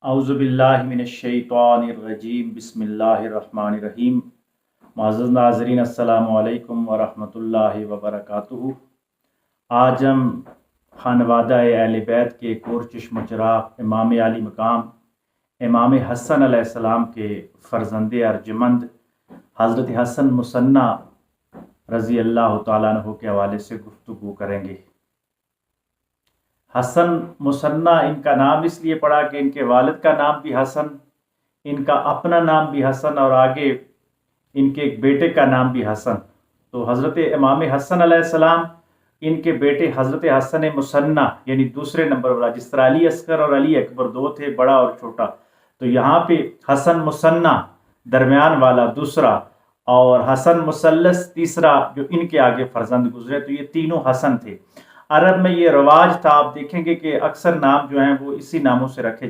اعوذ باللہ من الشیطان الرجیم بسم اللہ الرحمن الرحیم۔ معزز ناظرین السلام علیکم ورحمۃ اللہ وبرکاتہ۔ آج ہم خانوادہ اہل بیت کے کور چشم و چراغ امام عالی مقام امام حسن علیہ السلام کے فرزند ارجمند حضرت حسن مثنی رضی اللہ تعالیٰ عنہ کے حوالے سے گفتگو کریں گے۔ حسن مثنی ان کا نام اس لیے پڑا کہ ان کے والد کا نام بھی حسن، ان کا اپنا نام بھی حسن، اور آگے ان کے ایک بیٹے کا نام بھی حسن۔ تو حضرت امام حسن علیہ السلام ان کے بیٹے حضرت حسن مثنی یعنی دوسرے نمبر والا، جس طرح علی اصغر اور علی اکبر دو تھے، بڑا اور چھوٹا، تو یہاں پہ حسن مثنی درمیان والا دوسرا، اور حسن مثلث تیسرا جو ان کے آگے فرزند گزرے، تو یہ تینوں حسن تھے۔ عرب میں یہ رواج تھا، آپ دیکھیں گے کہ اکثر نام جو ہیں وہ اسی ناموں سے رکھے